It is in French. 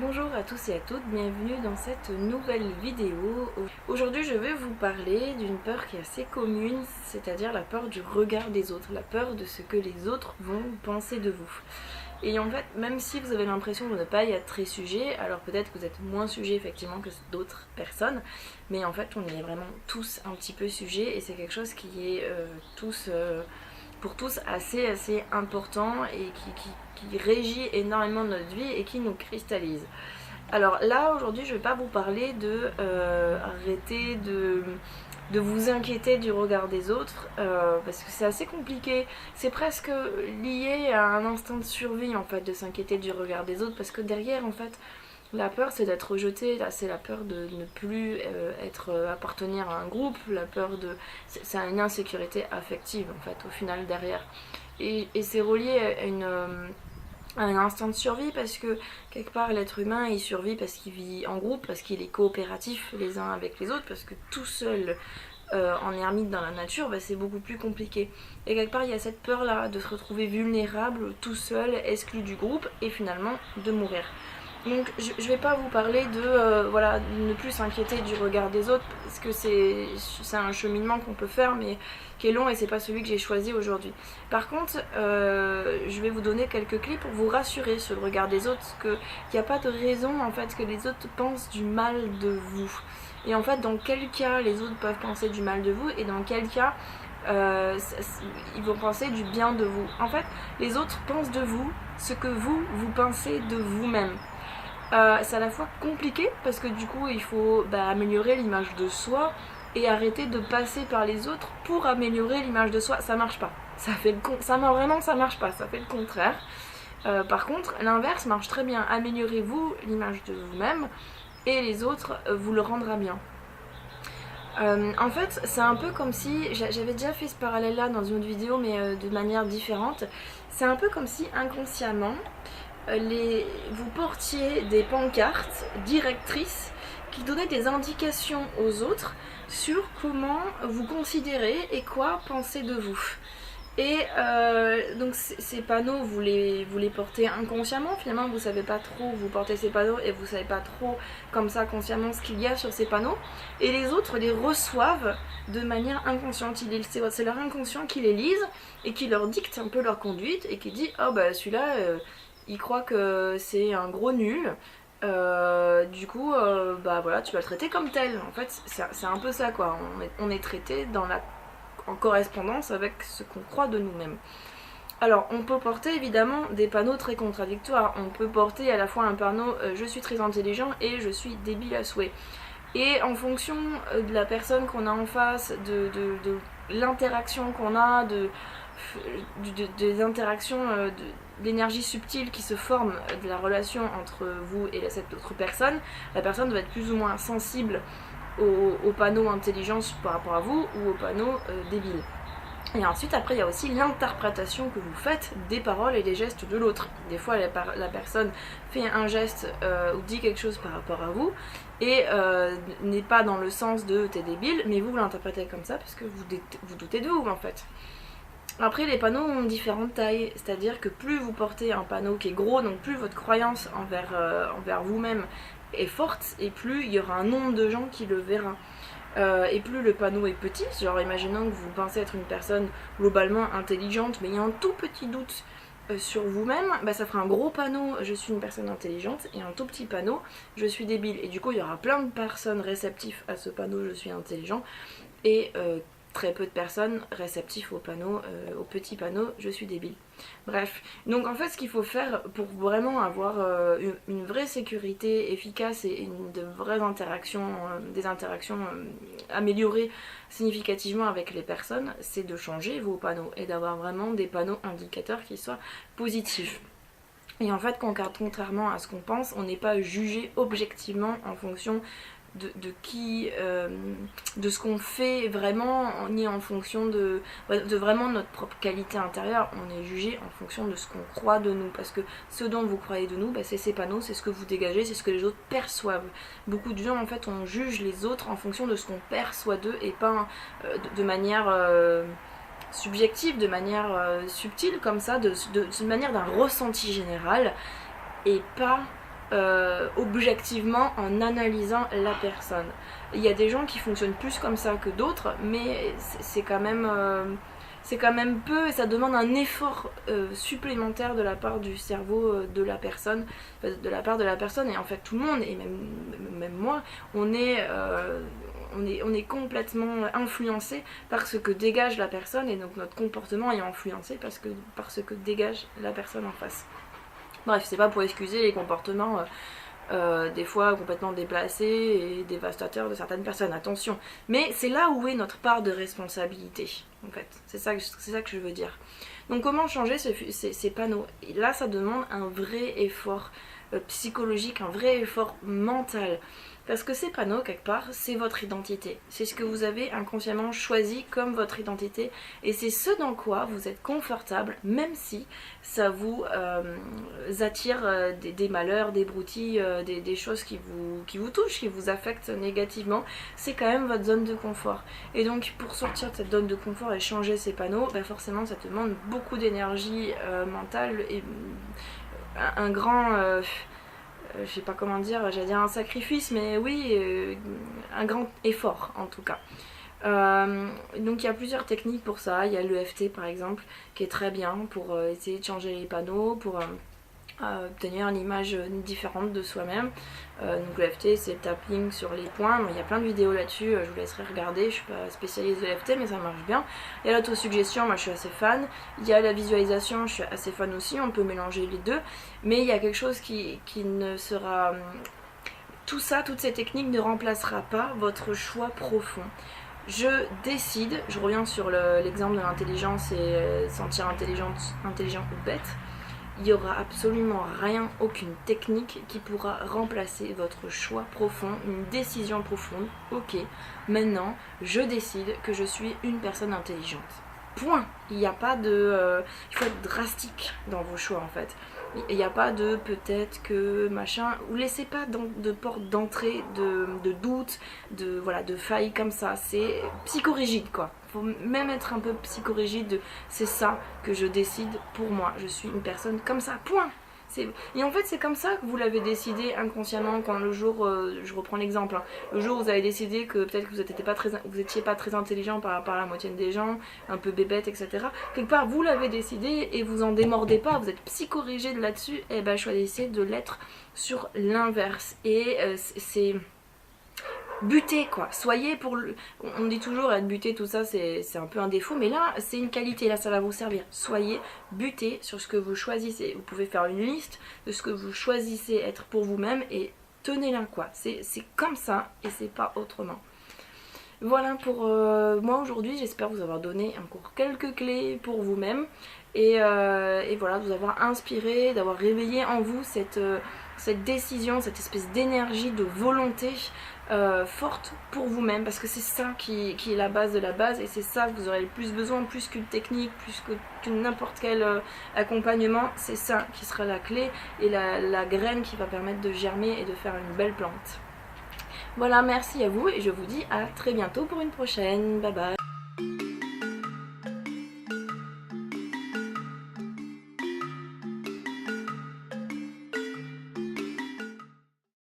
Bonjour à tous et à toutes, bienvenue dans cette nouvelle vidéo. Aujourd'hui je vais vous parler d'une peur qui est assez commune, c'est-à-dire la peur du regard des autres, la peur de ce que les autres vont penser de vous. Et en fait, même si vous avez l'impression de ne pas y être très sujet, alors peut-être que vous êtes moins sujet effectivement que d'autres personnes, mais en fait on y est vraiment tous un petit peu sujet et c'est quelque chose qui est pour tous assez important et qui régit énormément notre vie et qui nous cristallise. Alors là aujourd'hui je vais pas vous parler de arrêter de vous inquiéter du regard des autres parce que c'est assez compliqué, c'est presque lié à un instinct de survie en fait de s'inquiéter du regard des autres parce que derrière en fait la peur c'est d'être rejeté, là c'est la peur de ne plus appartenir à un groupe, la peur de... c'est une insécurité affective en fait au final derrière. Et c'est relié à un instinct de survie parce que quelque part l'être humain il survit parce qu'il vit en groupe, parce qu'il est coopératif les uns avec les autres, parce que tout seul en ermite dans la nature bah, c'est beaucoup plus compliqué. Et quelque part il y a cette peur là de se retrouver vulnérable, tout seul, exclu du groupe et finalement de mourir. Donc je vais pas vous parler de ne plus s'inquiéter du regard des autres parce que c'est un cheminement qu'on peut faire mais qui est long et c'est pas celui que j'ai choisi aujourd'hui. Par contre je vais vous donner quelques clés pour vous rassurer sur le regard des autres parce qu'il n'y a pas de raison en fait que les autres pensent du mal de vous. Et en fait dans quel cas les autres peuvent penser du mal de vous et dans quel cas ils vont penser du bien de vous. En fait les autres pensent de vous ce que vous pensez de vous-même. C'est à la fois compliqué parce que du coup il faut améliorer l'image de soi et arrêter de passer par les autres pour améliorer l'image de soi. Ça marche pas. Ça marche pas. Ça fait le contraire. Par contre, l'inverse marche très bien. Améliorez-vous l'image de vous-même et les autres vous le rendra bien. En fait, c'est un peu comme si, j'avais déjà fait ce parallèle-là dans une autre vidéo, mais de manière différente. C'est un peu comme si inconsciemment, vous portiez des pancartes directrices qui donnaient des indications aux autres sur comment vous considérez et quoi penser de vous. Et donc ces panneaux, vous les portez inconsciemment, finalement vous savez pas trop, vous portez ces panneaux et vous savez pas trop comme ça consciemment ce qu'il y a sur ces panneaux. Et les autres les reçoivent de manière inconsciente, c'est leur inconscient qui les lise et qui leur dicte un peu leur conduite et qui dit « Oh bah celui-là, il croit que c'est un gros nul. Du coup, voilà, tu vas le traiter comme tel. » En fait, c'est un peu ça quoi. On est traité en correspondance avec ce qu'on croit de nous-mêmes. Alors, on peut porter évidemment des panneaux très contradictoires. On peut porter à la fois un panneau je suis très intelligent et je suis débile à souhait. Et en fonction de la personne qu'on a en face, de l'interaction qu'on a, des interactions, de l'énergie subtile qui se forme de la relation entre vous et cette autre personne, la personne doit être plus ou moins sensible au panneau intelligence par rapport à vous ou au panneau débile. Et ensuite, après, il y a aussi l'interprétation que vous faites des paroles et des gestes de l'autre. Des fois, la personne fait un geste ou dit quelque chose par rapport à vous et n'est pas dans le sens de t'es débile, mais vous l'interprétez comme ça parce que vous doutez de vous en fait. Après, les panneaux ont différentes tailles, c'est-à-dire que plus vous portez un panneau qui est gros, donc plus votre croyance envers vous-même est forte, et plus il y aura un nombre de gens qui le verront. Et plus le panneau est petit, genre imaginons que vous pensez être une personne globalement intelligente, mais il y a un tout petit doute sur vous-même, ça fera un gros panneau je suis une personne intelligente et un tout petit panneau je suis débile. Et du coup il y aura plein de personnes réceptives à ce panneau je suis intelligent et très peu de personnes réceptives au petit panneau je suis débile. Bref, donc en fait ce qu'il faut faire pour vraiment avoir une vraie sécurité efficace et de vraies interactions, des interactions améliorées significativement avec les personnes, c'est de changer vos panneaux et d'avoir vraiment des panneaux indicateurs qui soient positifs. Et en fait, contrairement à ce qu'on pense, on n'est pas jugé objectivement en fonction de ce qu'on fait vraiment, ni en fonction de vraiment notre propre qualité intérieure. On est jugé en fonction de ce qu'on croit de nous, parce que ce dont vous croyez de nous, c'est ces panneaux, c'est ce que vous dégagez, c'est ce que les autres perçoivent. Beaucoup de gens en fait on juge les autres en fonction de ce qu'on perçoit d'eux et pas de manière subjective, de manière subtile comme ça, de manière d'un ressenti général et pas objectivement en analysant la personne. Il y a des gens qui fonctionnent plus comme ça que d'autres, mais c'est quand même peu et ça demande un effort supplémentaire de la part du cerveau de la personne, et en fait tout le monde, et même moi, on est complètement influencé par ce que dégage la personne, et donc notre comportement est influencé par ce que dégage la personne en face. Bref, c'est pas pour excuser les comportements des fois complètement déplacés et dévastateurs de certaines personnes, attention. Mais c'est là où est notre part de responsabilité, en fait. C'est ça que je veux dire. Donc comment changer ces panneaux? Et là, ça demande un vrai effort psychologique, un vrai effort mental. Parce que ces panneaux, quelque part, c'est votre identité. C'est ce que vous avez inconsciemment choisi comme votre identité. Et c'est ce dans quoi vous êtes confortable, même si ça vous attire des malheurs, des broutilles, des choses qui vous touchent, qui vous affectent négativement. C'est quand même votre zone de confort. Et donc, pour sortir de cette zone de confort et changer ces panneaux, bah forcément, ça demande beaucoup d'énergie mentale et un grand... je sais pas comment dire, j'allais dire un sacrifice, mais oui, un grand effort en tout cas. Donc il y a plusieurs techniques pour ça. Il y a l'EFT par exemple, qui est très bien pour essayer de changer les panneaux, pour obtenir une image différente de soi-même. Donc l'EFT, c'est le tapping sur les points. Il y a plein de vidéos là-dessus, je vous laisserai regarder. Je suis pas spécialiste de l'EFT, mais ça marche bien. Il y a l'autosuggestion, moi je suis assez fan. Il y a la visualisation, je suis assez fan aussi. On peut mélanger les deux, mais il y a quelque chose qui ne sera... Tout ça, toutes ces techniques ne remplacera pas votre choix profond. Je décide, je reviens sur l'exemple de l'intelligence et sentir intelligent ou bête. Il n'y aura absolument rien, aucune technique qui pourra remplacer votre choix profond, une décision profonde. Ok, maintenant je décide que je suis une personne intelligente. Point. Il n'y a pas de... il faut être drastique dans vos choix en fait. Il n'y a pas de peut-être que machin. Vous laissez pas de porte d'entrée, de doute, de faille comme ça. C'est psychorigide quoi. Faut même être un peu psychorigide de c'est ça que je décide pour moi. Je suis une personne comme ça. Point. Et en fait c'est comme ça que vous l'avez décidé inconsciemment quand le jour, je reprends l'exemple, hein, le jour où vous avez décidé que peut-être que vous étiez pas très intelligent par rapport à la moitié des gens, un peu bébête, etc. Quelque part vous l'avez décidé et vous en démordez pas, vous êtes psychorigide là-dessus, et ben choisissez de l'être sur l'inverse. Et c'est... buter quoi, soyez pour le... On dit toujours être buté, tout ça c'est un peu un défaut, mais là c'est une qualité, là ça va vous servir. Soyez buté sur ce que vous choisissez. Vous pouvez faire une liste de ce que vous choisissez être pour vous-même et tenez-la quoi. C'est comme ça et c'est pas autrement. Voilà pour moi aujourd'hui, j'espère vous avoir donné encore quelques clés pour vous-même et voilà, de vous avoir inspiré, d'avoir réveillé en vous cette décision, cette espèce d'énergie, de volonté forte pour vous-même, parce que c'est ça qui est la base de la base, et c'est ça que vous aurez le plus besoin, plus qu'une technique, plus que n'importe quel accompagnement. C'est ça qui sera la clé et la graine qui va permettre de germer et de faire une belle plante. Voilà, merci à vous et je vous dis à très bientôt pour une prochaine. Bye bye.